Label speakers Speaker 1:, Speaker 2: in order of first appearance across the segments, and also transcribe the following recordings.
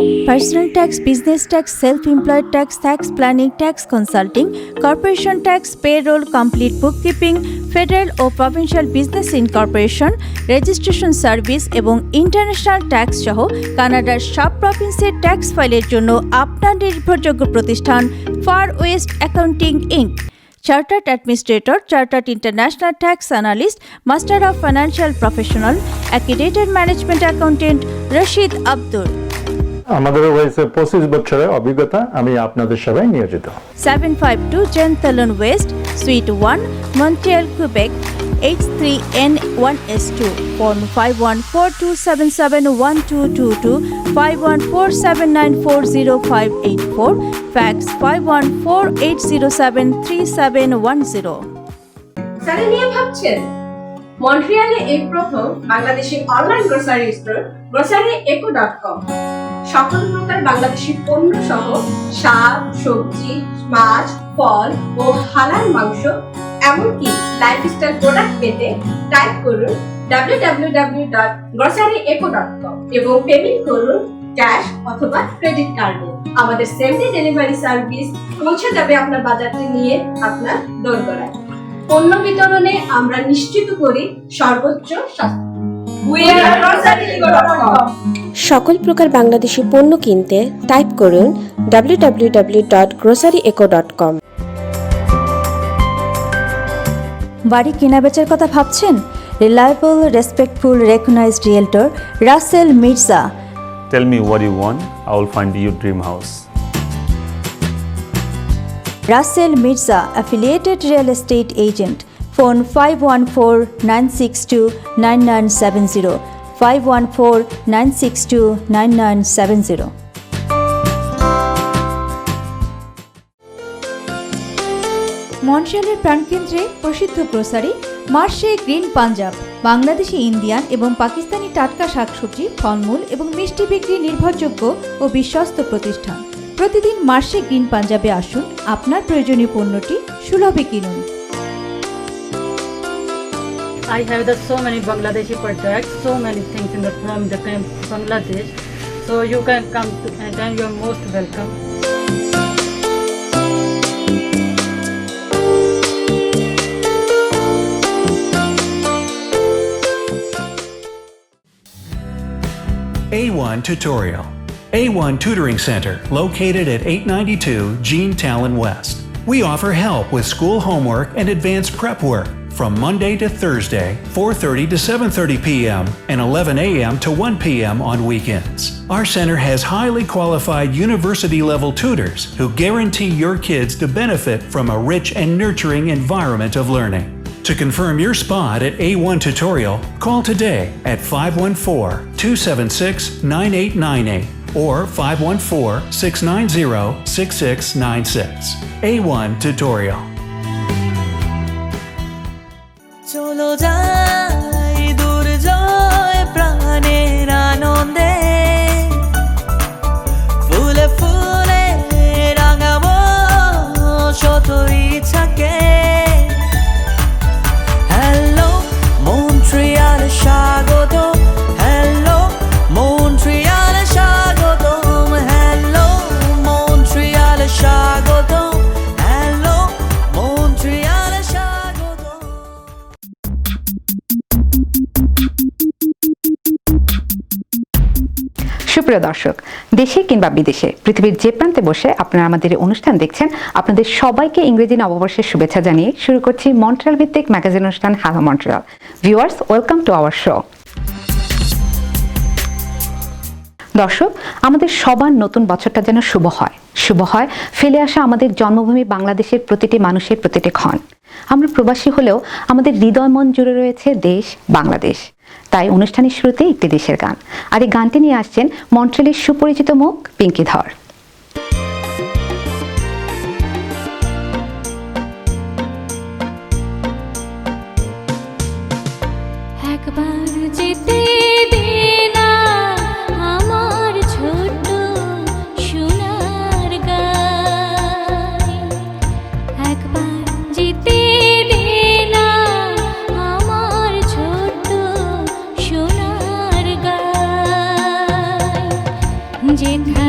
Speaker 1: Personal tax, business tax, self-employed tax, tax planning, tax consulting, corporation tax, payroll, complete bookkeeping, federal ও provincial business incorporation, registration service এবং international tax সহ কানাডার সব প্রভিন্সের tax ফাইলের জন্য আপনার নির্ভরযোগ্য প্রতিষ্ঠান Far West Accounting Inc. Chartered administrator, chartered international tax analyst, master of financial professional, accredited management accountant Rashid Abdul.
Speaker 2: আমাদের রয়েছে 25 বছরের অভিজ্ঞতা, আমি আপনাদের সেবায় নিয়োজিত।
Speaker 1: 752 Jen Talon West, Suite 1, Montreal, Quebec, H3N1S2, phone 5142771222, 5147940584, fax 5148073710।
Speaker 3: Sir নিয়ে ভাবছেন? মন্ট্রিয়ালে এই প্রথম Bangladeshi online grocery store groceryeco.com। সকল প্রকার বাংলাদেশি পণ্য সহ শাক, সবজি, মাছ, ফল ও হালাল মাংস, এমনকি লাইফস্টাইল প্রোডাক্ট পেতে টাইপ করুন www.groceryeco.com এবং পেমেন্ট করুন ক্যাশ অথবা ক্রেডিট কার্ডে। আমাদের সেম ডে ডেলিভারি সার্ভিস পৌঁছে যাবে আপনার বাজারটি নিয়ে আপনার দোরগোড়ায়। পণ্য বিতরণে আমরা নিশ্চিত করি সর্বোচ্চ স্বাস্থ্য।
Speaker 4: সকল প্রকার বাংলাদেশি পণ্য কিনতে টাইপ করুন www.groceryeco.com।
Speaker 1: বাড়ি কেনাবেচার কথা ভাবছেন? Reliable, respectful, recognised realtor Rasel Mirza.
Speaker 5: Tell me what you want, I will find you dream house.
Speaker 1: Russell Mirza, affiliated real estate agent. Phone 514-962-9970, 514-962-9970. মন্ট্রিয়ালের প্রাণকেন্দ্রে প্রসিদ্ধ grocery marche green Punjab, Bangladeshi, Indian এবং পাকিস্তানি টাটকা শাকসবজি, ফলমূল এবং মিষ্টি বিক্রি নির্ভরযোগ্য ও বিশ্বস্ত প্রতিষ্ঠান। প্রতিদিন মার্শে গ্রিন পাঞ্জাবে আসুন, আপনার প্রয়োজনীয় পণ্যটি সুলভে কিনুন।
Speaker 6: I have so many Bangladeshi products, so many things from Bangladesh. So you can come to, and you are most welcome.
Speaker 7: A1 Tutorial. A1 Tutoring Center, located at 892 Gene Talon West. We offer help with school homework and advanced prep work from Monday to Thursday, 4:30 to 7:30 p.m. and 11 a.m. to 1 p.m. on weekends. Our center has highly qualified university-level tutors who guarantee your kids to benefit from a rich and nurturing environment of learning. To confirm your spot at A1 Tutorial, call today at 514-276-9898 or 514-690-6696. A1 Tutorial.
Speaker 8: চলো যাই দুর্জয় প্রাণের আনন্দে, ফুলে ফুলে রাঙাবো শত ইচ্ছাকে। Hello Montreal স্বাগত, hello Montreal স্বাগত, হ্যালো মন্ট্রিয়াল স্বাগত, হ্যালো মন্ট্রিয়াল স্বাগত।
Speaker 9: সুপ্রিয় দর্শক, দেশে কিংবা বিদেশে পৃথিবীর যে প্রান্তে বসে আপনারা আমাদের এই অনুষ্ঠান দেখছেন, আপনাদের সবাইকে ইংরেজি নববর্ষের শুভেচ্ছা জানিয়ে শুরু করছি মন্ট্রিয়াল ভিত্তিক ম্যাগাজিন অনুষ্ঠান hello Montreal. Viewers, welcome to our show. দর্শক, আমাদের সবার নতুন বছরটা যেন শুভ হয়, শুভ হয় ফেলে আসা আমাদের জন্মভূমি বাংলাদেশের প্রতিটি মানুষের প্রতিটি ক্ষণ। আমরা প্রবাসী হলেও আমাদের হৃদয় মন জুড়ে রয়েছে দেশ বাংলাদেশ। তাই অনুষ্ঠানের শুরুতে একটি দেশের গান, আর এই গানটি নিয়ে আসছেন মন্ট্রিয়ালের সুপরিচিত মুখ পিঙ্কি ধর।
Speaker 10: একবার যেতে দে না আমার ছোট্ট সোনার গাঁয়ে, একবার যেতে দে না আমার ছোট্ট সোনার গাঁয়ে, যেতে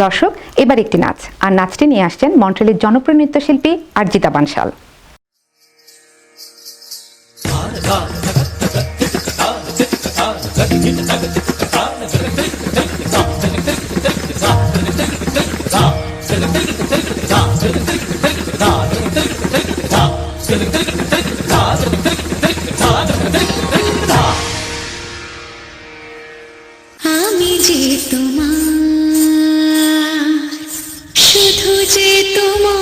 Speaker 9: দর্শক, এবার একটি নাচ, আর নাচটি নিয়ে আসছেন মন্ট্রিয়ালের জনপ্রিয় নৃত্যশিল্পী আরজিতা বানশাল।
Speaker 10: আমি যে তোমার, শুধু যে তোমার,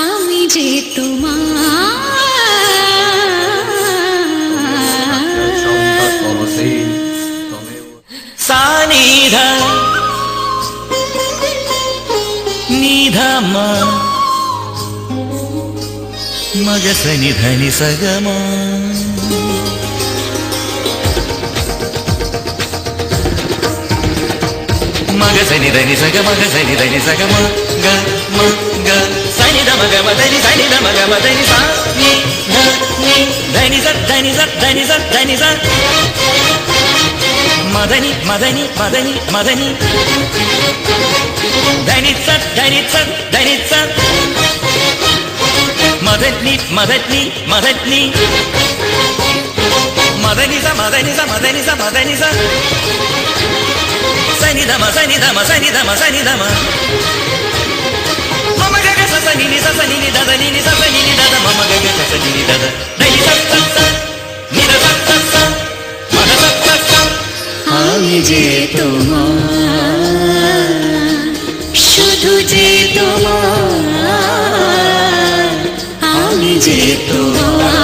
Speaker 10: আমি যে তোমার।
Speaker 8: সানিধা নিধা মগ সনি ধনি সগম మగ సని దని సగ మగ సని దని సగ మ గ మ గ సని ద మగ మ దని సని ద మగ మ దని సా ని ధ ని దని స దని స దని స దని స మదని మదని మదని మదని దని స దని స దని స మదని మదని మదని మదని స మదని స మదని స మదని స సని ధమ సని ధమ సని ధమ సని ధమ మమ గగ స సని ని స సని ని దద ని ని స సని ని దద మమ గగ స సని ని దద దై స స స ని ద స స స మగ స స స
Speaker 10: আমি যে তোমার, শুধু যে তোমার, আমি যে তোমার।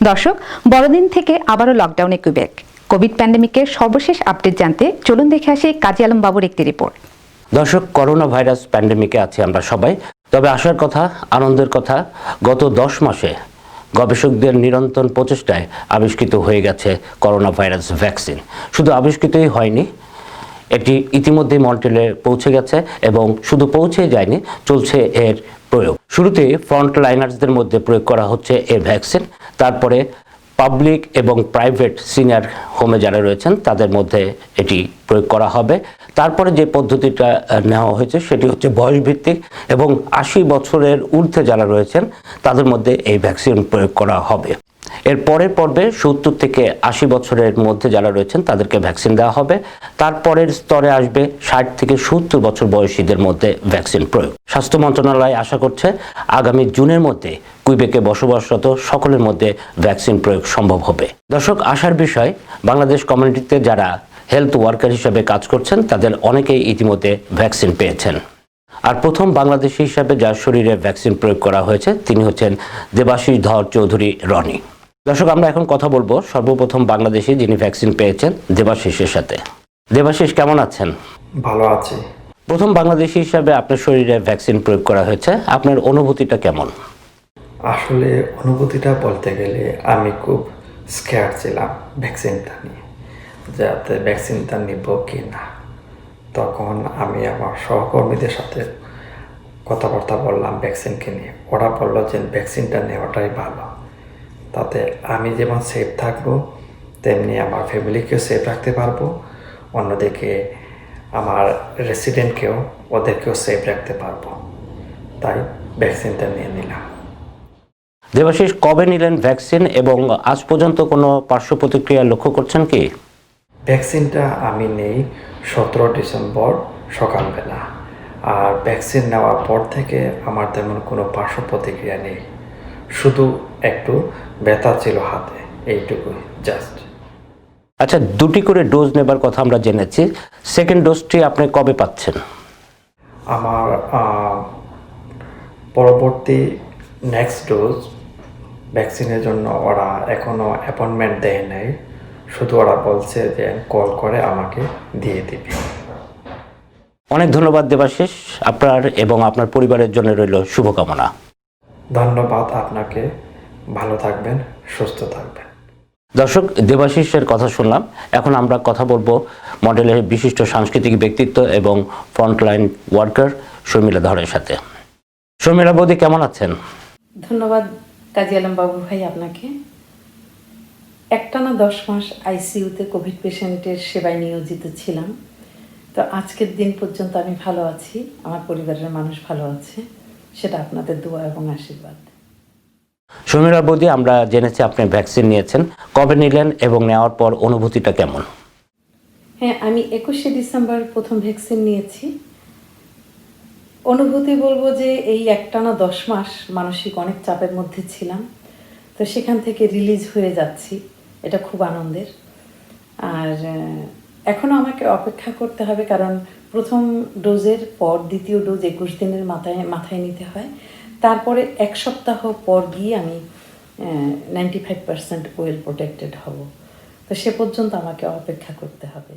Speaker 9: দর্শক, বড়দিন থেকে আবারও লকডাউনে কুইবেক। কোভিড প্যান্ডেমিকের সর্বশেষ আপডেট জানতে চলুন দেখে আসি কাজী আলম বাবুর একটি রিপোর্ট।
Speaker 11: দর্শক, করোনা ভাইরাস প্যান্ডেমিকে আছি আমরা সবাই, তবে আসার কথা, আনন্দের কথা, গত 10 মাসে গবেষকদের নিরন্তর প্রচেষ্টায় আবিষ্কৃত হয়ে গেছে করোনা ভাইরাস ভ্যাকসিন। শুধু আবিষ্কৃতই হয়নি, এটি ইতিমধ্যে মন্ট্রিয়ালে পৌঁছে গেছে এবং শুধু পৌঁছে যায়নি, চলছে এর প্রয়োগ। শুরুতে ফ্রন্ট লাইনার্সদের মধ্যে প্রয়োগ করা হচ্ছে এই ভ্যাকসিন, তারপরে পাবলিক এবং প্রাইভেট সিনিয়র হোমে যারা রয়েছেন তাদের মধ্যে এটি প্রয়োগ করা হবে। তারপরে যে পদ্ধতিটা নেওয়া হয়েছে সেটি হচ্ছে বয়সভিত্তিক এবং 80 বছরের ঊর্ধ্বে যারা রয়েছেন তাদের মধ্যে এই ভ্যাকসিন প্রয়োগ করা হবে। এর পরের পর্বে 70 থেকে 80 বছরের মধ্যে যারা রয়েছেন তাদেরকে ভ্যাকসিন দেওয়া হবে। তারপরের স্তরে আসবে 60 থেকে 70 বছর বয়সীদের মধ্যে ভ্যাকসিন প্রয়োগ। স্বাস্থ্য মন্ত্রণালয় আশা করছে আগামী জুনের মধ্যে কুইবেকে বসবাসরত সকলের মধ্যে ভ্যাকসিন প্রয়োগ সম্ভব হবে। দর্শক, আশার বিষয় বাংলাদেশ কমিউনিটিতে যারা হেলথ ওয়ার্কার হিসেবে কাজ করছেন তাদের অনেকেই ইতিমধ্যে ভ্যাকসিন পেয়েছেন। আর প্রথম বাংলাদেশি হিসাবে যার শরীরে ভ্যাকসিন প্রয়োগ করা হয়েছে তিনি হচ্ছেন দেবাশিস ধর চৌধুরী রনি। দর্শক, আমরা এখন কথা বলবো সর্বপ্রথম বাংলাদেশি যিনি ভ্যাকসিন পেয়েছেন দেবাশিসের সাথে। দেবাশিস, কেমন আছেন?
Speaker 12: ভালো আছি।
Speaker 11: প্রথম বাংলাদেশি হিসাবে আপনার শরীরে ভ্যাকসিন প্রয়োগ করা হয়েছে, আপনার অনুভূতিটা কেমন?
Speaker 12: আসলে অনুভূতিটা বলতে গেলে আমি খুব স্কেয়ার ছিলাম ভ্যাকসিনটা নিয়ে, যাতে ভ্যাকসিনটা নিব কি না। তখন আমি আমার সহকর্মীদের সাথে কথাবার্তা বললাম ভ্যাকসিনকে নিয়ে। ওরা বললো যে ভ্যাকসিনটা নেওয়াটাই ভালো, তাতে আমি যেমন সেফ থাকবো তেমনি আমার ফ্যামিলিকেও সেফ রাখতে পারবো, অন্যদিকে আমার রেসিডেন্টকেও ওদেরকেও সেফ রাখতে পারবো। তাই ভ্যাকসিনটা নিয়ে নিলাম।
Speaker 11: দেবাশিস, কবে নিলেন ভ্যাকসিন এবং আজ পর্যন্ত কোনো পার্শ্ব প্রতিক্রিয়া লক্ষ্য করছেন কি?
Speaker 12: ভ্যাকসিনটা আমি নেই 17 ডিসেম্বর সকালবেলা, আর ভ্যাকসিন নেওয়ার পর থেকে আমার তেমন কোনো পার্শ্ব প্রতিক্রিয়া নেই, শুধু একটু ব্যথা ছিল হাতে, এইটুকুই জাস্ট।
Speaker 11: আচ্ছা, 2টি করে ডোজ নেবার কথা আমরা জেনেছি, সেকেন্ড ডোজটি আপনি কবে পাচ্ছেন?
Speaker 12: আমার পরবর্তী নেক্সট ডোজ ভ্যাকসিনের জন্য ওরা এখনও অ্যাপয়েন্টমেন্ট দেয় নাই, শুধু ওরা বলছে যে কল করে আমাকে দিয়ে দিবে।
Speaker 11: অনেক ধন্যবাদ দেবাশিস, আপনার এবং আপনার পরিবারের জন্য রইল শুভকামনা।
Speaker 12: ধন্যবাদ আপনাকে, ভালো থাকবেন, সুস্থ থাকবেন।
Speaker 11: দর্শক, দেবাশিসের কথা শুনলাম। এখন আমরা কথা বলবো মডেলের বিশিষ্ট সাংস্কৃতিক ব্যক্তিত্ব এবং ফ্রন্টলাইন ওয়ার্কার শর্মিলা ধরের সাথে। শর্মিলা বৌদি, কেমন আছেন?
Speaker 13: ধন্যবাদ কাজী আলম বাবু ভাই আপনাকে। একটানা 10 মাস আইসিইউতে কোভিড পেশেন্টের সেবায় নিয়োজিত ছিলাম। তো আজকের দিন পর্যন্ত আমি ভালো আছি, আমার পরিবারের মানুষ ভালো আছে, সেটা আপনাদের দোয়া এবং আশীর্বাদ।
Speaker 11: শর্মিলা বৌদি, আমরা জেনেছি আপনি ভ্যাকসিন নিয়েছেন, কবে নিলেন এবং নেওয়ার পর অনুভূতিটা কেমন?
Speaker 13: হ্যাঁ, আমি 21শে ডিসেম্বর প্রথম ভ্যাকসিন নিয়েছি। অনুভূতি বলবো যে এই একটানা 10 মাস মানসিক অনেক চাপের মধ্যে ছিলাম, তো সেখান থেকে রিলিজ হয়ে যাচ্ছি, এটা খুব আনন্দের। আর এখনও আমাকে অপেক্ষা করতে হবে, কারণ প্রথম ডোজের পর দ্বিতীয় ডোজ 21 দিনের মাথায় নিতে হয়। তারপরে 1 সপ্তাহ পর গিয়ে আমি 95% ওয়েল প্রোটেক্টেড হব, তো সে পর্যন্ত আমাকে অপেক্ষা করতে হবে।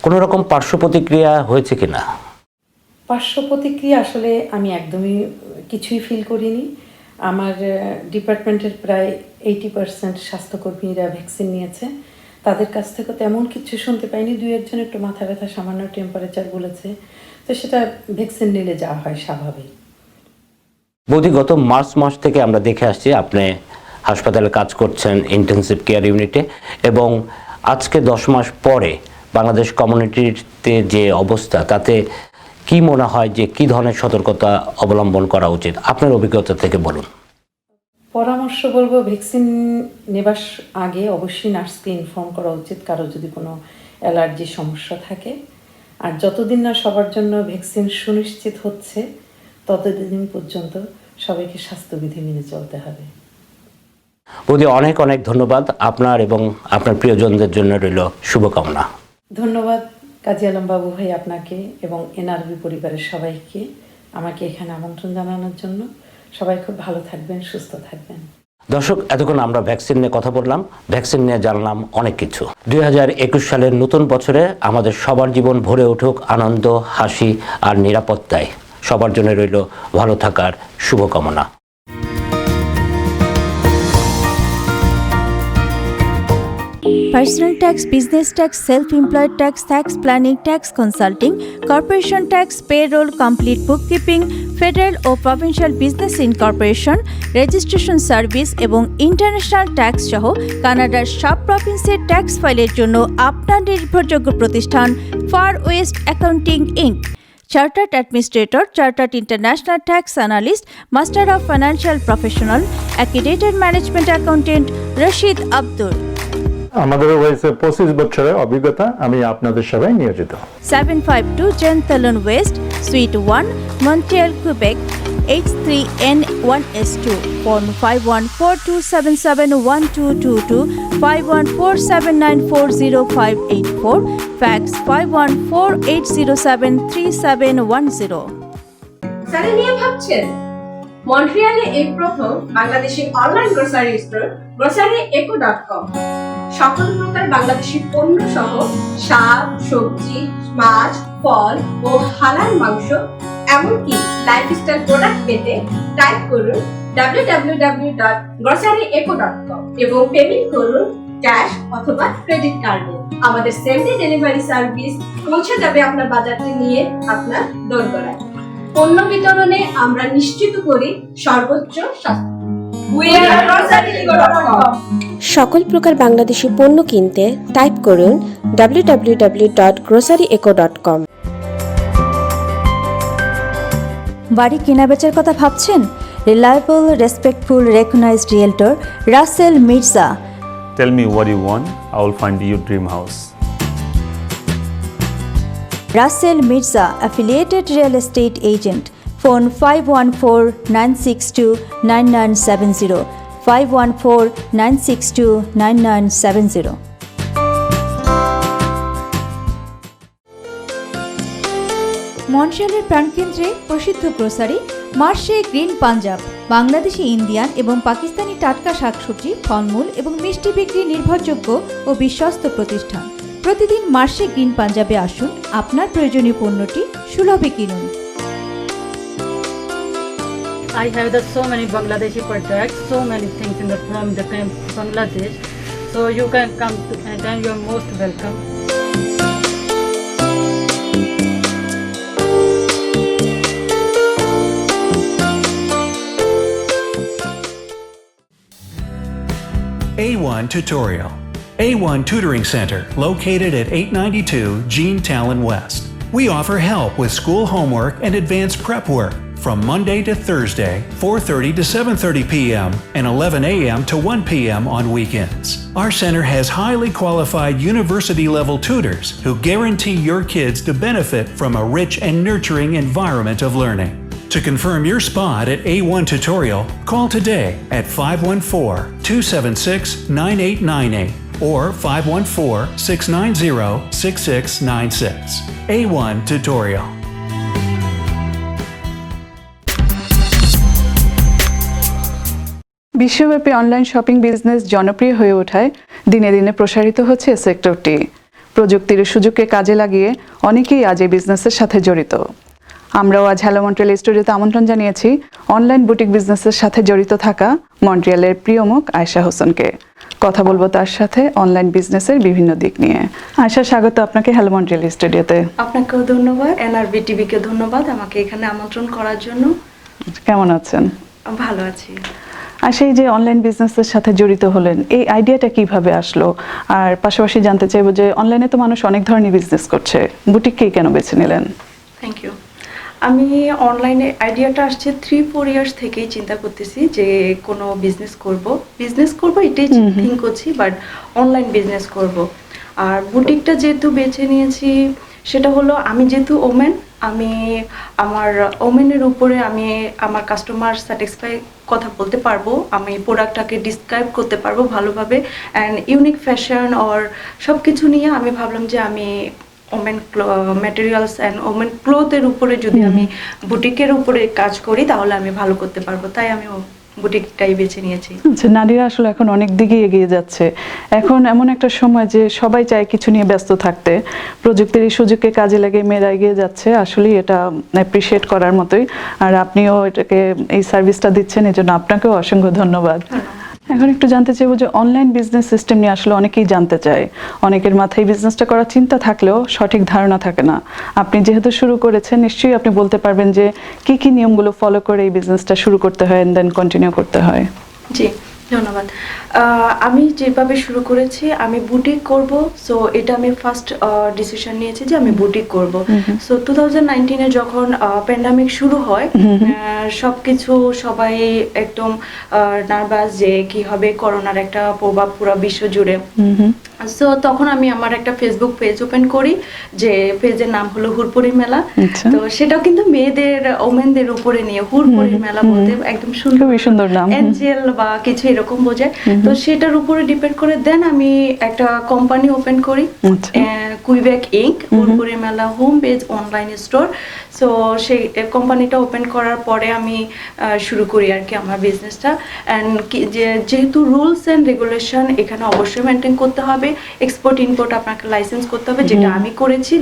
Speaker 11: কোনো রকম পার্শ্ব প্রতিক্রিয়া হয়েছে কিনা?
Speaker 13: পার্শ্ব প্রতিক্রিয়া আসলে আমি একদমই কিছুই ফিল করিনি। আমার ডিপার্টমেন্টের প্রায় 80% স্বাস্থ্যকর্মীরা ভ্যাকসিন নিয়েছে, তাদের কাছ থেকে তেমন কিছু শুনতে পাইনি। 2-1 একটু মাথা ব্যথা, সামান্য টেম্পারেচার বলেছে, তো সেটা ভ্যাকসিন নিলে যা হয় স্বাভাবিক।
Speaker 11: বৌদি, গত মার্চ মাস থেকে আমরা দেখে আসছি আপনি হাসপাতালে কাজ করছেন ইন্টেনসিভ কেয়ার ইউনিটে, এবং আজকে 10 মাস পরে বাংলাদেশ কমিউনিটিতে যে অবস্থা, তাতে কি মনে হয় যে কি ধরনের সতর্কতা অবলম্বন করা উচিত? আপনার অভিজ্ঞতা থেকে বলুন।
Speaker 13: পরামর্শ বলবো, ভ্যাকসিন নেবার আগে অবশ্যই নার্সকে ইনফর্ম করা উচিত কারো যদি কোনো অ্যালার্জির সমস্যা থাকে। আর যতদিন না সবার জন্য ভ্যাকসিন সুনিশ্চিত হচ্ছে ততদিন পর্যন্ত সবাইকে স্বাস্থ্যবিধি মেনে চলতে হবে।
Speaker 11: বৌদি, অনেক অনেক ধন্যবাদ। আপনার এবং আপনার প্রিয়জনদের জন্য রইল শুভকামনা।
Speaker 13: ধন্যবাদ কাজী আলম বাবু ভাই আপনাকে এবং এনআরবি পরিবারের সবাইকে আমাকে এখানে আমন্ত্রণ জানানোর জন্য। সবাই খুব ভালো থাকবেন, সুস্থ থাকবেন।
Speaker 11: দর্শক, এতক্ষণ আমরা ভ্যাকসিন নিয়ে কথা বললাম, ভ্যাকসিন নিয়ে জানলাম অনেক কিছু। 2021 সালের নতুন বছরে আমাদের সবার জীবন ভরে উঠুক আনন্দ, হাসি আর নিরাপত্তায়। সবার জন্য রইল ভালো থাকার শুভকামনা।
Speaker 1: Personal tax, business tax, self-employed tax, tax planning, tax consulting, corporation tax, payroll, complete bookkeeping, federal ও provincial business incorporation, registration service এবং ইন্টারন্যাশনাল ট্যাক্স সহ কানাডার সব প্রভিন্সের ট্যাক্স ফাইলের জন্য আপনার নির্ভরযোগ্য প্রতিষ্ঠান Far West Accounting Inc. Chartered Administrator, Chartered International Tax Analyst, Master of Financial Professional, Accredited Management Accountant, Rashid Abdur.
Speaker 2: আমাদের রয়েছে 25 বছরের অভিজ্ঞতা, আমি আপনাদের সেবায় নিয়োজিত।
Speaker 1: 752 Jen Talon West, Suite 1, Montreal, Quebec, H3N1S2. Phone 5142771222, 5147940584, fax 514-807-3710.
Speaker 3: Grocery নিয়ে ভাবছেন? মন্ট্রিয়ালে এই প্রথম Bangladeshi online grocery store groceryeco.com। সকল প্রকার বাংলাদেশি পণ্য সহ শাক, সবজি, মাছ, ফল ও হালাল মাংস, এমনকি লাইফস্টাইল প্রোডাক্ট পেতে টাইপ করুন www.groceryeco.com এবং পেমেন্ট করুন ক্যাশ অথবা ক্রেডিট কার্ডে। আমাদের সেম ডে ডেলিভারি সার্ভিস পৌঁছে যাবে আপনার বাজারটি নিয়ে আপনার দোরগোড়ায়। পণ্য বিতরণে আমরা নিশ্চিত করি সর্বোচ্চ স্বাস্থ্য। We are groceryeco.com।
Speaker 4: সকল প্রকার বাংলাদেশি পণ্য কিনতে টাইপ করুন www.groceryeco.com।
Speaker 1: বাড়ি কেনাবেচার কথা ভাবছেন? Reliable, respectful, recognised realtor Rasel Mirza.
Speaker 5: Tell me what you want, I will find you your dream house.
Speaker 1: Russell Mirza, affiliated real estate agent. Phone 514-962-9970, 514-962-9970. মন্ট্রিয়ালের প্রাণকেন্দ্রে প্রসিদ্ধ grocery marche green Punjab, Bangladeshi, Indian এবং পাকিস্তানি টাটকা শাকসবজি, ফলমূল এবং মিষ্টি বিক্রি নির্ভরযোগ্য ও বিশ্বস্ত প্রতিষ্ঠান। প্রতিদিন মার্শে গ্রিন পাঞ্জাবে আসুন, আপনার প্রয়োজনীয় পণ্যটি সুলভে কিনুন।
Speaker 6: I have so many Bangladeshi products, so many things from Bangladesh. So you can come to, and then you are most welcome.
Speaker 7: A1 Tutorial. A1 Tutoring Center, located at 892 Gene Talon West. We offer help with school homework and advanced prep work from Monday to Thursday, 4:30 to 7:30 p.m. and 11 a.m. to 1 p.m. on weekends. Our center has highly qualified university-level tutors who guarantee your kids to benefit from a rich and nurturing environment of learning. To confirm your spot at A1 Tutorial, call today at 514-276-9898 or 514-690-6696. A1 Tutorial.
Speaker 14: বিশ্বব্যাপী online shopping business জনপ্রিয় হয়ে ওঠায় দিনে দিনে প্রসারিত হচ্ছে এই সেক্টরটি। প্রযুক্তির সুযোগকে কাজে লাগিয়ে অনেকেই আজ এই বিজনেসের সাথে জড়িত। আমরাও আজ হ্যালো মন্ট্রিয়াল স্টুডিওতে আমন্ত্রণ জানিয়েছি অনলাইন বুটিক বিজনেসের সাথে জড়িত থাকা মন্ট্রিয়ালের প্রিয় মুখ আয়েশা হোসেনকে। কথা বলবো তার সাথে অনলাইন বিজনেসের বিভিন্ন দিক নিয়ে। আয়েশা, স্বাগত আপনাকে হ্যালো মন্ট্রিয়াল স্টুডিওতে।
Speaker 15: আপনাকেও ধন্যবাদ, এনআরবি টিভিকে ধন্যবাদ আমাকে এখানে আমন্ত্রণ করার জন্য।
Speaker 14: কেমন আছেন?
Speaker 15: ভালো আছি।
Speaker 14: আর সেই যে অনলাইন বিজনেসের সাথে জড়িত হলেন, এই আইডিয়াটা কিভাবে আসলো? আর পাশাপাশি জানতে চাইবো যে অনলাইনে তো মানুষ অনেক ধরনের বিজনেস করছে, বুটিককেই কেন বেছে নিলেন?
Speaker 15: Thank you. আমি অনলাইনে আইডিয়াটা আসছে 3-4 ইয়ার্স থেকেই চিন্তা করতেছি যে কোনো বিজনেস করব এটাই থিঙ্ক করছি, বাট অনলাইন বিজনেস করব। আর বুটিকটা যেহেতু বেছে নিয়েছি সেটা হলো আমি যেহেতু ওমেন, আমি আমার ওমেনের উপরে আমি আমার কাস্টমার স্যাটিসফাই কথা বলতে পারবো, আমি প্রোডাক্টটাকে ডিসক্রাইব করতে পারবো ভালোভাবে, অ্যান্ড ইউনিক ফ্যাশন অর সব কিছু নিয়ে আমি ভাবলাম যে আমি ওমেন ম্যাটেরিয়ালস অ্যান্ড ওমেন ক্লোথের উপরে যদি আমি বুটিকের উপরে কাজ করি তাহলে আমি ভালো করতে পারবো, তাই আমি বুটিকটাই বেছে নিয়েছি।
Speaker 14: আচ্ছা, নারীরা আসলে এখন অনেক দিকে এগিয়ে যাচ্ছে। এখন এমন একটা সময় যে সবাই চায় কিছু নিয়ে ব্যস্ত থাকতে, প্রযুক্তির এই সুযোগকে কাজে লাগিয়ে মেয়েরা এগিয়ে যাচ্ছে, আসলেই এটা অ্যাপ্রিসিয়েট করার মতোই। আর আপনিও এটাকে এই সার্ভিসটা দিচ্ছেন, এই জন্য আপনাকেও অসংখ্য ধন্যবাদ। এখন একটু জানতে চাইবো যে অনলাইন বিজনেস সিস্টেম নিয়ে আসলে অনেকেই জানতে চায়, অনেকের মাথায় বিজনেসটা করার চিন্তা থাকলেও সঠিক ধারণা থাকে না। আপনি যেহেতু শুরু করেছেন, নিশ্চয়ই আপনি বলতে পারবেন যে কি কি নিয়মগুলো ফলো করে এই বিজনেসটা শুরু করতে হয় এন্ড দেন কন্টিনিউ করতে হয়।
Speaker 15: জি, ধন্যবাদ। আমি যেভাবে শুরু করেছি, আমি বুটিক করব। সো এটা আমি ফার্স্ট ডিসিশন নিয়েছি যে আমি বুটিক করব। সো 2019-এ যখন প্যান্ডামিক শুরু হয়, সবকিছু সবাই একদম নার্ভাস যে কি হবে, করোনার একটা প্রভাব পুরো বিশ্ব জুড়ে। সো তখন আমি আমার একটা ফেসবুক পেজ ওপেন করি, যে পেজের নাম হলো হুরপুরি মেলা। তো সেটাও কিন্তু মেয়েদের ওমেনদের উপরে নিয়ে, হুরপুরি মেলা বলতে একদম
Speaker 14: সুন্দর নাম,
Speaker 15: এঞ্জেল বা কিছু এরকম বোঝায়। তো সেটার উপরে ডিপেন্ড করে দেন আমি একটা কোম্পানি ওপেন করি, কুইবেক ইঙ্ক, হুরপুরি মেলা home page online store. So সেই কোম্পানিটা ওপেন করার পরে আমি শুরু করি আর কি আমার বিজনেসটা। অ্যান্ড যেহেতু রুলস অ্যান্ড রেগুলেশন এখানে অবশ্যই মেনটেন করতে হবে, এক্সপোর্ট ইম্পোর্ট আপনাকে লাইসেন্স করতে হবে, যেটা আমি করেছি।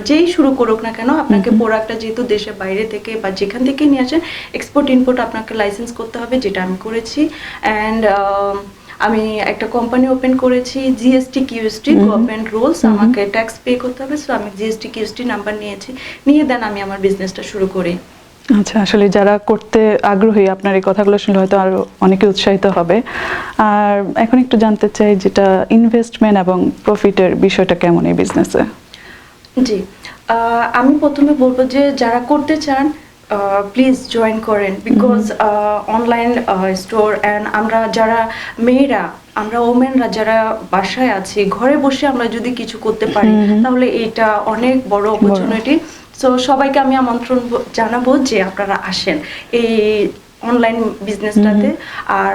Speaker 15: যেই শুরু করুক না কেন, আপনাকে প্রোডাক্টটা যেহেতু দেশের বাইরে থেকে বা যেখান থেকে নিয়ে আসেন, এক্সপোর্ট ইম্পোর্ট আপনাকে লাইসেন্স করতে হবে, যেটা আমি করেছি। অ্যান্ড আমি একটা কোম্পানি ওপেন করেছি, জিএসটি কিউএসটি গভর্নমেন্ট রুলস, আমাকে ট্যাক্স পে করতে হবে। সো আমি জিএসটি কিউএসটি নাম্বার নিয়েছি, নিয়ে দেন আমি আমার বিজনেসটা শুরু করি।
Speaker 14: আচ্ছা, আসলে যারা করতে আগ্রহী আপনার এই কথাগুলো শুনলে হয়তো আরো অনেকে উৎসাহিত হবে। আর এখন একটু জানতে চাই, যেটা ইনভেস্টমেন্ট এবং প্রফিটের বিষয়টা কেমন এই বিজনেসে?
Speaker 15: জি, আমি প্রথমে বলবো যে যারা করতে চান প্লিজ জয়েন করেন, বিকজ অনলাইন স্টোর অ্যান্ড আমরা যারা মেয়েরা, আমরা ওমেনরা যারা বাসায় আছি, ঘরে বসে আমরা যদি কিছু করতে পারি তাহলে এটা অনেক বড় অপরচুনিটি। সো সবাইকে আমি আমন্ত্রণ জানাবো যে আপনারা আসেন এই অনলাইন বিজনেসটাতে। আর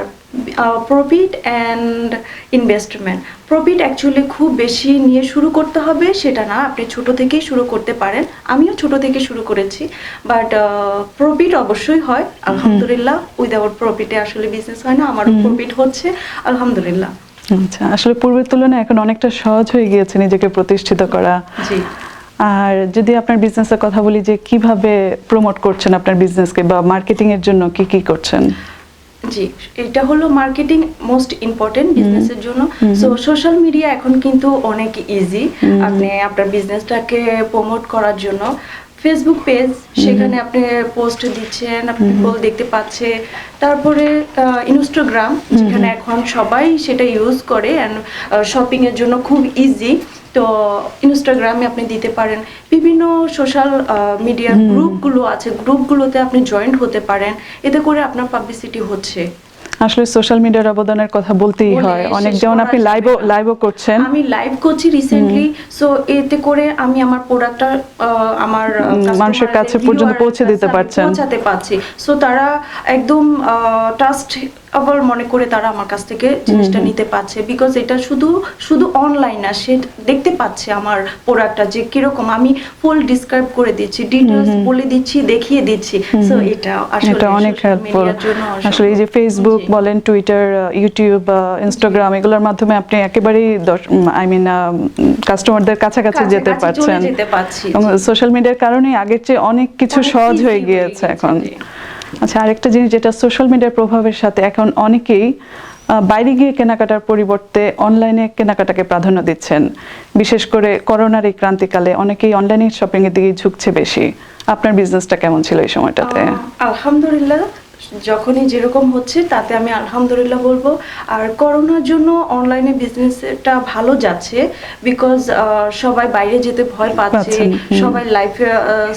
Speaker 15: profit and investment, profit actually খুব বেশি নিয়ে শুরু করতে হবে সেটা না, আপনি ছোট থেকেই শুরু করতে পারেন। আমিও ছোট থেকে শুরু করেছি, বাট প্রফিট অবশ্যই হয় আলহামদুলিল্লাহ। উইদাউট প্রফিটে আসলে বিজনেস হয় না, আমারও প্রফিট হচ্ছে আলহামদুলিল্লাহ।
Speaker 14: আচ্ছা, আসলে পূর্বের তুলনায় এখন অনেকটা সহজ হয়ে গিয়েছে নিজেকে প্রতিষ্ঠিত করা।
Speaker 15: জি।
Speaker 14: আর যদি আপনার বিজনেসের কথা বলি, যে কিভাবে প্রমোট করছেন আপনার বিজনেসকে, বা মার্কেটিং এর জন্য কি কি করছেন?
Speaker 15: জি, এটা হলো মার্কেটিং মোস্ট ইম্পর্টেন্ট বিজনেসের জন্য। সো সোশ্যাল মিডিয়া এখন কিন্তু অনেক ইজি, আপনি আপনার বিজনেসটাকে প্রমোট করার জন্য। ফেসবুক পেজ, সেখানে আপনি পোস্ট দিচ্ছেন, পিপল দেখতে পাচ্ছে। তারপরে ইনস্টাগ্রাম, যেখানে এখন সবাই সেটা ইউজ করে অ্যান্ড শপিং এর জন্য খুব ইজি। তো ইনস্টাগ্রামে আপনি দিতে পারেন, বিভিন্ন সোশ্যাল মিডিয়ার গ্রুপগুলো আছে, গ্রুপগুলোতে আপনি জয়েন্ট হতে পারেন, এতে করে আপনার পাবলিসিটি হচ্ছে।
Speaker 14: আসলে সোশ্যাল মিডিয়ার অবদানের কথা বলতেই হয় অনেক, যেমন আপনি লাইভও করছেন।
Speaker 15: আমি লাইভ করছি রিসেন্টলি। সো এতে করে আমি আমার প্রোডাক্টটা আমার
Speaker 14: মানুষের কাছে পর্যন্ত পৌঁছে দিতে পারছেন,
Speaker 15: পৌঁছাতে পারছি। সো তারা একদম ট্রাস্ট আবার মনে করে তারা আমার কাছ থেকে জিনিসটা নিতে পারছে, বিকজ এটা শুধু অনলাইন না, সে দেখতে পাচ্ছে আমার প্রোডাক্টটা যে কিরকম, আমি ফুল ডিসক্রাইব করে দিচ্ছি, ডিটেইলস বলে দিচ্ছি, দেখিয়ে দিচ্ছি। সো এটা আসলে
Speaker 14: অনেক হেল্পফুল। আসলে এই যে ফেসবুক বলেন, টুইটার, ইউটিউব, ইনস্টাগ্রাম, এগুলোর মাধ্যমে আপনি একেবারেই কাস্টমারদের কাছাকাছি যেতে পারছেন। সোশ্যাল মিডিয়ার কারণে আগের চেয়ে অনেক কিছু সহজ হয়ে গিয়েছে এখন। আচ্ছা, আরেকটা জিনিস, যেটা সোশ্যাল মিডিয়ার প্রভাবের সাথে এখন অনেকেই বাইরে গিয়ে কেনাকাটার পরিবর্তে অনলাইনে কেনাকাটাকে প্রাধান্য দিচ্ছেন। বিশেষ করে করোনার এই ক্রান্তিকালে অনেকেই অনলাইনে শপিং এর দিকে ঝুঁকছে বেশি। আপনার বিজনেসটা কেমন ছিল এই সময়টাতে?
Speaker 15: আলহামদুলিল্লাহ, যখনই যেরকম হচ্ছে তাতে আমি আলহামদুলিল্লাহ বলবো। আর করোনার জন্য অনলাইনে বিজনেসটা ভালো যাচ্ছে, বিকজ সবাই বাইরে যেতে ভয় পাচ্ছে, সবাই লাইফে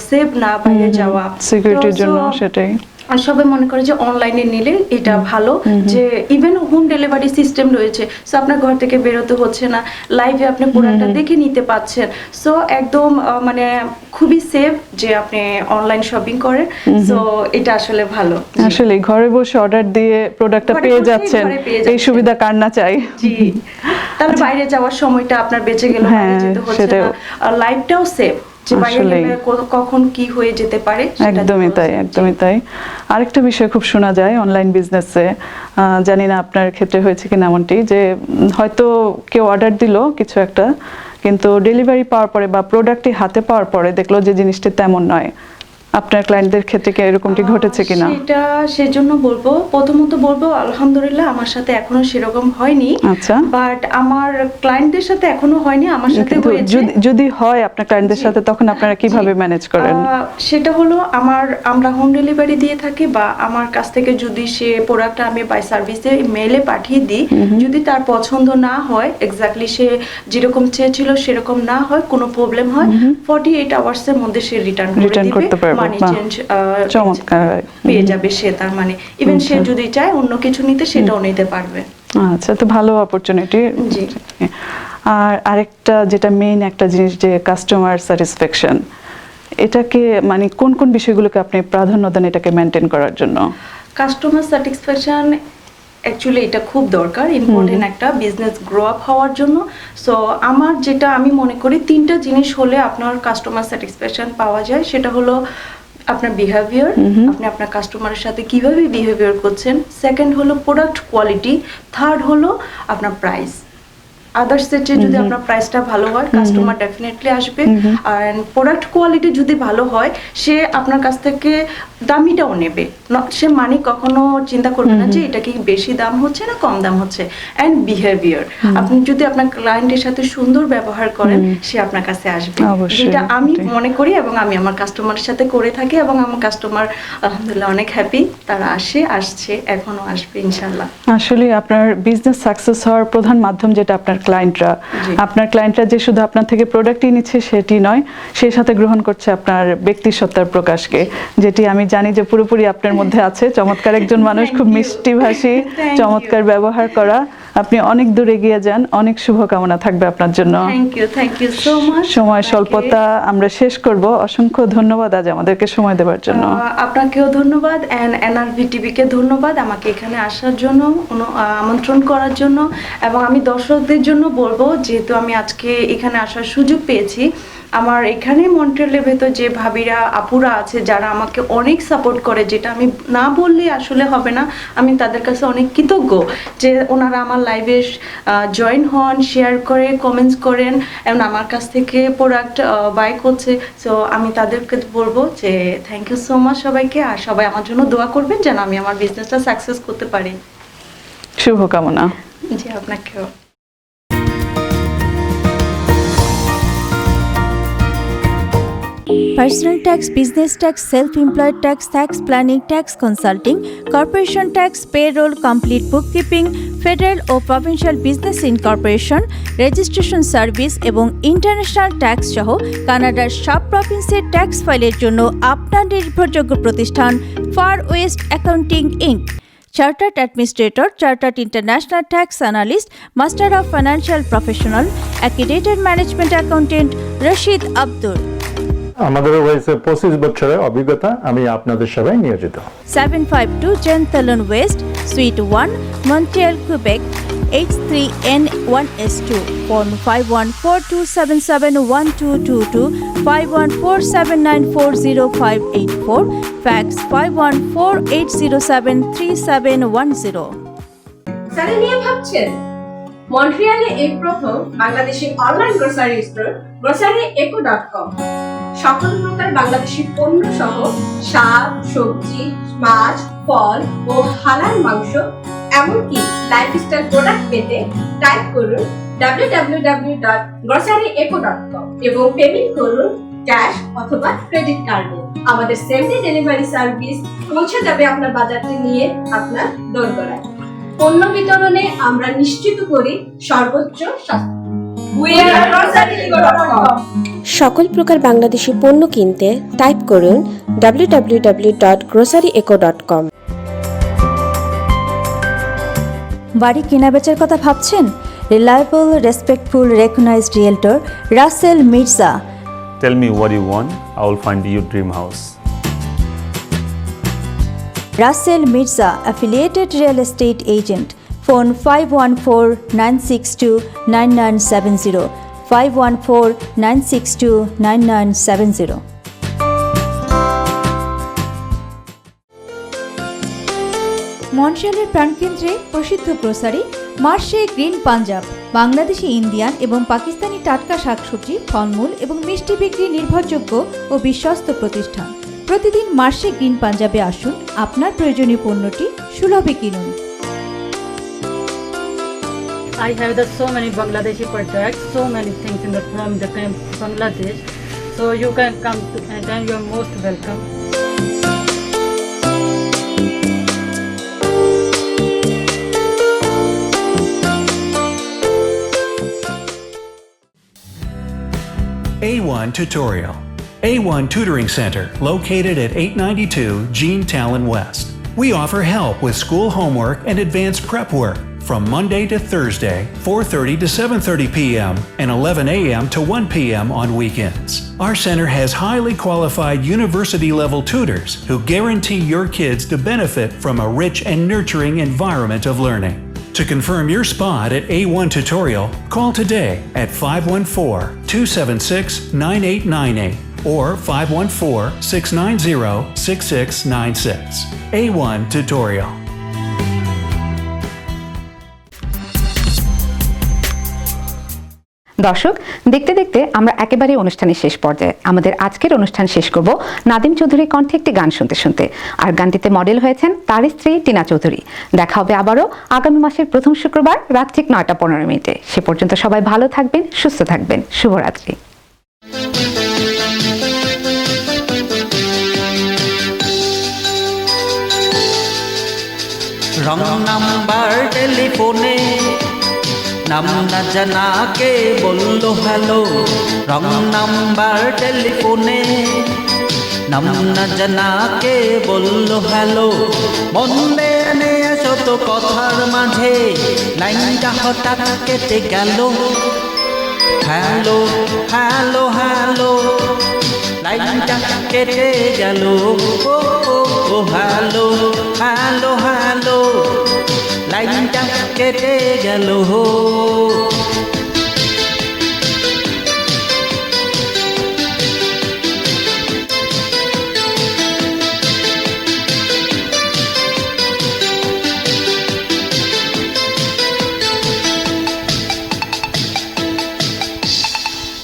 Speaker 15: সেফ না বাইরে যাওয়া,
Speaker 14: সিকিউরিটির জন্য সেটাই।
Speaker 15: আর সবাই মনে করে যে অনলাইনে নিলে এটা ভালো, যে ইভেন হোম ডেলিভারি সিস্টেম রয়েছে। সো আপনার ঘর থেকে বেরোতে হচ্ছে না, লাইভে আপনি প্রোডাক্টটা দেখে নিতে পাচ্ছেন। সো একদম মানে খুবই সেফ যে আপনি অনলাইন শপিং করেন। সো এটা আসলে ভালো।
Speaker 14: আসলে ঘরে বসে অর্ডার দিয়ে প্রোডাক্টটা পেয়ে যাচ্ছেন, এই সুবিধা কার না চাই।
Speaker 15: জি, তাহলে বাইরে যাওয়ার সময়টা আপনার বেঁচে গেল, বাইরে যেতে হচ্ছে না, আর লাইফটাও সেফ, যে বাইরে গেলে কখন কি হয়ে যেতে পারে।
Speaker 14: একদমই তাই, একদমই তাই। আরেকটা বিষয় খুব শোনা যায় অনলাইন বিজনেসে, জানি না আপনার ক্ষেত্রে হয়েছে কিনা এমনটি, যে হয়তো কেউ অর্ডার দিল কিছু একটা, কিন্তু ডেলিভারি পাওয়ার পরে বা প্রোডাক্টটি হাতে পাওয়ার পরে দেখলো যে জিনিসটা তেমন নয়, আপনার ক্লায়েন্টদের ক্ষেত্রে কি এরকমটি ঘটেছে কিনা?
Speaker 15: সেটা সেজন্য বলবো, প্রথমত বলবো আলহামদুলিল্লাহ আমার সাথে এখনো সেরকম হয়নি।
Speaker 14: আচ্ছা,
Speaker 15: বাট আমার ক্লায়েন্টদের সাথে এখনো হয়নি, আমার সাথে
Speaker 14: কিন্তু
Speaker 15: হয়েছে।
Speaker 14: যদি হয় আপনার ক্লায়েন্টদের সাথে, তখন আপনারা কিভাবে ম্যানেজ করেন?
Speaker 15: সেটা হলো আমরা হোম ডেলিভারি দিয়ে থাকি, বা আমার কাছ থেকে যদি সে প্রোডাক্ট আমি বাই সার্ভিসে মেলে পাঠিয়ে দিই, যদি তার পছন্দ না হয়, এক্স্যাক্টলি সে যেরকম চেয়েছিল সেরকম না হয়, কোনো প্রবলেম হয়, 48 আওয়ার্সের মধ্যে সে রিটার্ন করতে পারবে, মানি চেঞ্জ পেয়ে যাবে সে, তার মানে ইভেন সে যদি চায় অন্য কিছু নিতে সেটাও নিতে পারবে।
Speaker 14: আচ্ছা, তো ভালো অপরচুনিটি।
Speaker 15: জি।
Speaker 14: আর আরেকটা যেটা মেইন একটা জিনিস, যে কাস্টমার স্যাটিসফ্যাকশন, এটাকে মানে কোন কোন বিষয়গুলোকে আপনি প্রাধান্য দেন এটাকে মেনটেন করার জন্য?
Speaker 15: কাস্টমার স্যাটিসফ্যাকশন অ্যাকচুয়ালি এটা খুব দরকার, ইম্পর্টেন্ট একটা বিজনেস গ্রো আপ হওয়ার জন্য। সো আমার যেটা আমি মনে করি 3টা জিনিস হলে আপনার কাস্টমার স্যাটিসফ্যাকশন পাওয়া যায়। সেটা হলো আপনার বিহেভিয়ার, আপনি আপনার কাস্টমারের সাথে কিভাবে বিহেভিয়ার করছেন। সেকেন্ড হলো প্রোডাক্ট কোয়ালিটি। থার্ড হলো আপনার প্রাইস। আদার্স সেটে যদি আপনার প্রাইসটা ভালো হয়, কাস্টমার ডেফিনেটলি আসবে। আর প্রোডাক্ট কোয়ালিটি যদি ভালো হয়, সে আপনার কাছ থেকে দামিটাও নেবে, সে মানি কখনো চিন্তা করবে না যে এটা কি বেশি দাম হচ্ছে না কম দাম হচ্ছে। অ্যান্ড বিহেভিয়ার, আপনি যদি আপনার ক্লায়েন্টের সাথে সুন্দর ব্যবহার করেন, সে আপনার কাছে আসবে, যেটা আমি মনে করি এবং আমি আমার কাস্টমারের সাথে করে থাকি, এবং আমার কাস্টমার আলহামদুলিল্লাহ অনেক হ্যাপি, তারা আসছে, এখনো আসবে ইনশাল্লাহ।
Speaker 14: আসলে আপনার বিজনেস সাকসেস হওয়ার প্রধান মাধ্যম যেটা আপনার ক্লায়েন্টরা যে শুধু আপনার থেকে প্রোডাক্টই নিচ্ছে সেটি নয়, সেই সাথে গ্রহণ করছে আপনার ব্যক্তিসত্তার প্রকাশকে, যেটি আমি জানি যে পুরোপুরি আপনার মধ্যে আছে। চমৎকার একজন মানুষ, খুব মিষ্টি ভাষী, চমৎকার ব্যবহার করা। আপনি অনেক দূর এগিয়ে যান, অনেক শুভকামনা থাকবে আপনার জন্য।
Speaker 15: Thank you so much.
Speaker 14: সময় স্বল্পতা, আমরা শেষ করব। অসংখ্য ধন্যবাদ আজ আমাদেরকে সময় দেওয়ার জন্য।
Speaker 15: আপনাকেও ধন্যবাদ, এন্ড এনআরভি টিভিকে ধন্যবাদ আমাকে এখানে আসার জন্য, আমন্ত্রণ করার জন্য। এবং আমি দর্শকদের জন্য বলবো, যেহেতু আমি আজকে এখানে আসার সুযোগ পেয়েছি, আমার এখানে মন্ট্রিয়ালের ভেতর যে ভাবিরা আপুরা আছে যারা আমাকে অনেক সাপোর্ট করে, যেটা আমি না বললে আসলে হবে না, আমি তাদের কাছে অনেক কৃতজ্ঞ যে ওনারা আমার লাইভে জয়েন হন, শেয়ার করে, কমেন্টস করেন এবং আমার কাছ থেকে প্রোডাক্ট বাই করছে। সো আমি তাদেরকে বলবো যে থ্যাংক ইউ সো মাচ সবাইকে, আর সবাই আমার জন্য দোয়া করবেন যেন আমি আমার বিজনেসটা সাকসেস করতে পারি।
Speaker 14: শুভকামনা।
Speaker 15: জি, আপনাকেও।
Speaker 1: Personal tax, business tax, self-employed tax, tax planning, tax consulting, corporation tax, payroll, complete bookkeeping, federal ও provincial business incorporation, registration service এবং ইন্টারন্যাশনাল ট্যাক্স সহ কানাডার সব প্রভিন্সের ট্যাক্স ফাইলের জন্য আপনার নির্ভরযোগ্য প্রতিষ্ঠান Far West Accounting Inc. Chartered administrator, chartered international tax analyst, master of financial professional, accredited management accountant Rashid Abdul.
Speaker 2: আমাদের রয়েছে 25 বছরের অভিজ্ঞতা, আমি আপনাদের সেবায় নিয়োজিত।
Speaker 1: 752 Jen Talon West, Suite 1, Montreal, Quebec, H3N1S2, phone 5142771222, 5147940584, fax 5148073710.
Speaker 3: Grocery নিয়ে ভাবছেন? মন্ট্রিয়ালে এই প্রথম Bangladeshi online grocery store groceryeco.com। সকল প্রকার বাংলাদেশি পণ্য সহ শাক, সবজি, মাছ, ফল ও হালাল মাংস, এমনকি লাইফস্টাইল প্রোডাক্ট পেতে টাইপ করুন www.groceryeco.com এবং পেমেন্ট করুন ক্যাশ অথবা ক্রেডিট কার্ডে। আমাদের সেম ডে ডেলিভারি সার্ভিস পৌঁছে যাবে আপনার বাজারটি নিয়ে আপনার দোরগোড়ায়। পণ্য বিতরণে আমরা নিশ্চিত করি সর্বোচ্চ স্বাস্থ্য।
Speaker 4: সকল প্রকার বাংলাদেশি পণ্য কিনতে টাইপ করুন www.groceryeco.com।
Speaker 1: বাড়ি কেনাবেচার কথা ভাবছেন? Reliable, respectful, recognised realtor Rasel Mirza.
Speaker 5: Tell me what you want, I will find you dream house.
Speaker 1: Russell Mirza, affiliated real estate agent. Phone 514-962-9970, 514-962-9970. মন্ট্রিয়ালের প্রাণকেন্দ্রে প্রসিদ্ধ grocery marche green Punjab, Bangladeshi, Indian এবং পাকিস্তানি টাটকা শাকসবজি, ফলমূল এবং মিষ্টি বিক্রি নির্ভরযোগ্য ও বিশ্বস্ত প্রতিষ্ঠান। প্রতিদিন মার্শে গ্রিন পাঞ্জাবে আসুন, আপনার প্রয়োজনীয় পণ্যটি সুলভে কিনুন।
Speaker 6: I have so many Bangladeshi products, so many things from the Bangladesh. So you can come to, and then you are most welcome.
Speaker 7: A1 Tutorial. A1 Tutoring Center, located at 892 Gene Talon West. We offer help with school homework and advanced prep work from Monday to Thursday, 4:30 to 7:30 p.m. and 11 a.m. to 1 p.m. on weekends. Our center has highly qualified university-level tutors who guarantee your kids to benefit from a rich and nurturing environment of learning. To confirm your spot at A1 Tutorial, call today at 514-276-9898 or 514-690-6696. A1 Tutorial.
Speaker 9: দর্শক, দেখতে দেখতে আমরা একেবারে অনুষ্ঠানের শেষ পর্যায়ে। আমাদের আজকের অনুষ্ঠান শেষ করব নাদিম চৌধুরীর কণ্ঠে একটি গান শুনতে শুনতে। আর গানটিতে মডেল হয়েছেন তার স্ত্রী টিনা চৌধুরী। দেখা হবে আবারও আগামী মাসের প্রথম শুক্রবার রাত ঠিক 9:15 সে পর্যন্ত সবাই ভালো থাকবেন, সুস্থ থাকবেন। শুভরাত্রি।
Speaker 8: রং নাম্বার টেলিফোনে নাম না জানা কে বললো হ্যালো, রং নাম্বার টেলিফোনে নাম না জানা কে বললো হ্যালো। মনে এনে শত কথার মাঝে লাইনটা হঠাৎ কেটে গেল। হ্যালো হ্যালো হ্যালো, লাইনটা কেটে গেল। ও ও ও হ্যালো হ্যালো হ্যালো, লাইনটা কেটে গেল।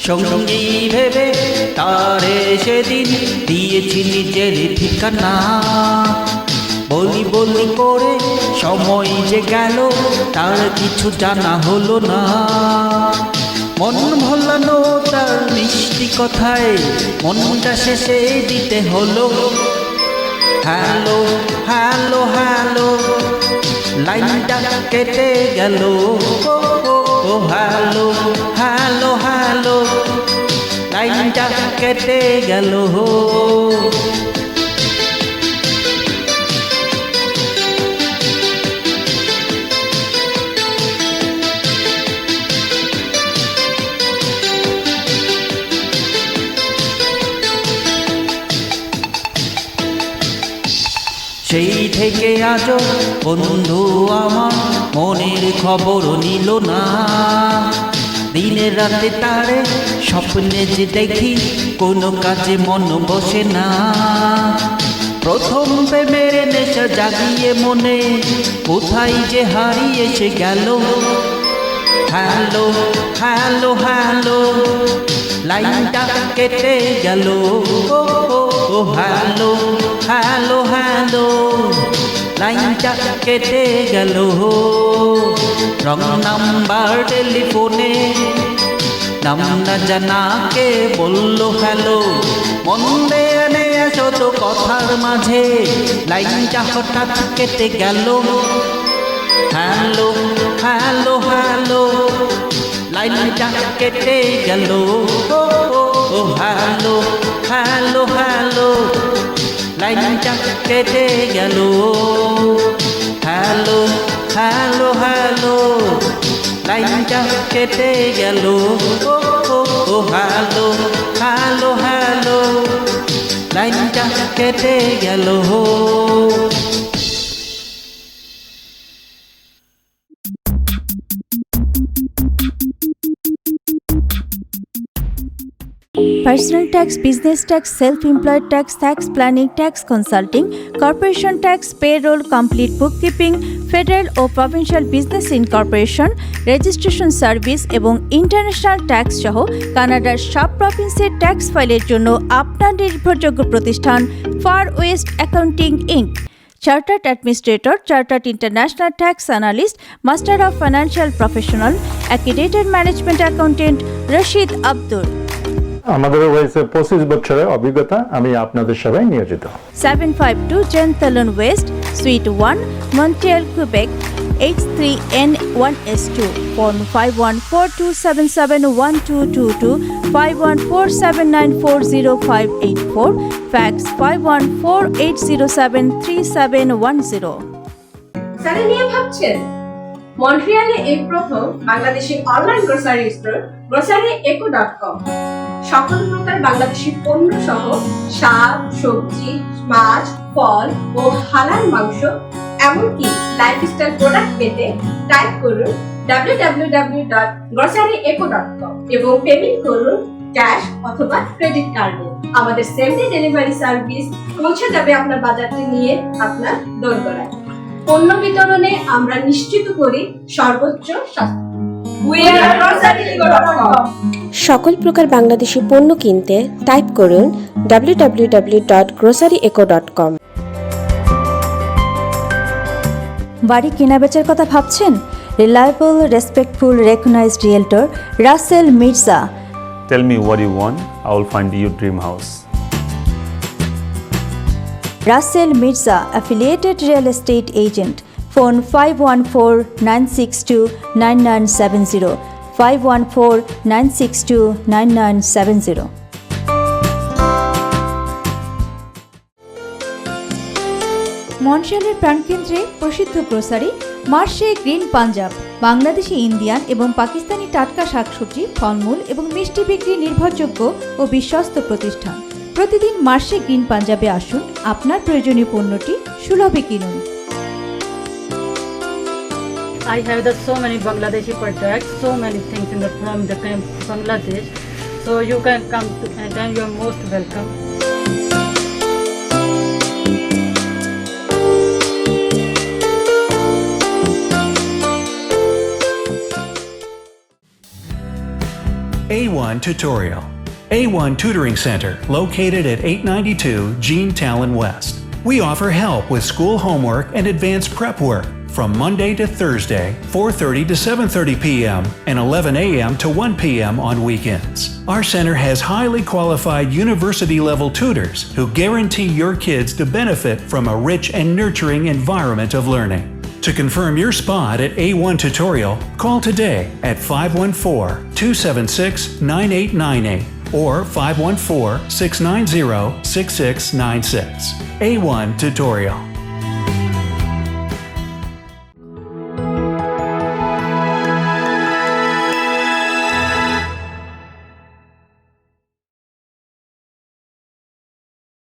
Speaker 8: সঙ্গী ভেবে তারে সেদিন দিয়েছি নিজের ঠিকানা। বলি বলি করে সময় যে গেল তার কিছু জানা হলো না। মন ভোলানো তার মিষ্টি কথায় মনটা শেষে দিতে হলো। হ্যালো হ্যালো হ্যালো, লাইনটা কেটে গেল। ও হ্যালো হ্যালো হ্যালো, লাইনটা কেটে গেল। সেই থেকে আজও বন্ধু আমার মনের খবর নিল না। দিনের রাতে তারে স্বপ্নে যে দেখি কোনো কাজে মন বসে না। প্রথম প্রেমের নেশা জাগিয়ে মনে কোথায় যে হারিয়ে সে গেল। হ্যালো হ্যালো হ্যালো, লাইনটা কেটে গেল। ও ও হ্যালো হ্যালো হ্যালো, লাইনটা কেটে গেল। রং নাম্বার টেলিফোনে নাম না জানা কে বললো হ্যালো। মনে এনে শত কথার মাঝে লাইনটা হঠাৎ কেটে গেল। হ্যালো হ্যালো হ্যালো, লাইনটা কেটে গেল। ও হ্যালো হ্যালো হ্যালো, লাইনটা কেটে গেল। হ্যালো হ্যালো হ্যালো, লাইনটা কেটে গেল। ও হ্যালো হ্যালো হ্যালো, লাইনটা কেটে গেল।
Speaker 1: Personal tax, business tax, self-employed tax, tax planning, tax consulting, corporation tax, payroll, complete bookkeeping, federal ও provincial business incorporation, registration service এবং ইন্টারন্যাশনাল ট্যাক্স সহ কানাডার সব প্রভিন্সের ট্যাক্স ফাইলের জন্য আপনার নির্ভরযোগ্য প্রতিষ্ঠান Far West Accounting Inc. Chartered administrator, chartered international tax analyst, master of financial professional, accredited management accountant Rashid Abdul.
Speaker 2: আমাদের রয়েছে 25 বছরের অভিজ্ঞতা, আমি আপনাদের সেবায় নিয়োজিত।
Speaker 1: 752 Genthalon West, Suite 1, Montreal, Quebec, H3N1S2, phone 5142771222, 5147940584, fax 5148073710.
Speaker 3: Sir নিয়ে ভাবছেন? মন্ট্রিয়ালে এই প্রথম Bangladeshi online grocery store groceryeco.com সকল প্রকার বাংলাদেশি পণ্য সহ শাক, সবজি, মাছ, ফল ও হালাল মাংস এমনকি লাইফস্টাইল প্রোডাক্ট পেতে টাইপ করুন www.groceryeco.com এবং পেমেন্ট করুন ক্যাশ অথবা ক্রেডিট কার্ডে। আমাদের সেম ডে ডেলিভারি সার্ভিস পৌঁছে যাবে আপনার বাজারটি নিয়ে আপনার দোরগোড়ায়। পণ্য বিতরণে আমরা নিশ্চিত করি সর্বোচ্চ স্বাস্থ্য।
Speaker 4: সকল প্রকার বাংলাদেশি পণ্য কিনতে টাইপ করুন www.groceryeco.com।
Speaker 1: বাড়ি কেনাবেচার কথা ভাবছেন? Reliable, respectful, recognised realtor Rasel Mirza.
Speaker 5: Tell me what you want, I will find you your dream house.
Speaker 1: Russell Mirza, affiliated real estate agent. Phone 514-962-9970, 514-962-9970. মন্ট্রিয়ালের প্রাণকেন্দ্রে প্রসিদ্ধ grocery marche green Punjab, Bangladeshi, Indian এবং পাকিস্তানি টাটকা শাকসবজি, ফলমূল এবং মিষ্টি বিক্রি নির্ভরযোগ্য ও বিশ্বস্ত প্রতিষ্ঠান। প্রতিদিন মার্শে গ্রিন পাঞ্জাবে আসুন, আপনার প্রয়োজনীয় পণ্যটি সুলভে কিনুন।
Speaker 6: I have so many Bangladeshi products, so many things from Bangladesh. So you can come to, and then you are most welcome.
Speaker 7: A1 Tutorial. A1 Tutoring Center, located at 892 Gene Talon West. We offer help with school homework and advanced prep work from Monday to Thursday, 4:30 to 7:30 p.m. and 11 a.m. to 1 p.m. on weekends. Our center has highly qualified university-level tutors who guarantee your kids to benefit from a rich and nurturing environment of learning. To confirm your spot at A1 Tutorial, call today at 514-276-9898 or 514-690-6696. A1 Tutorial.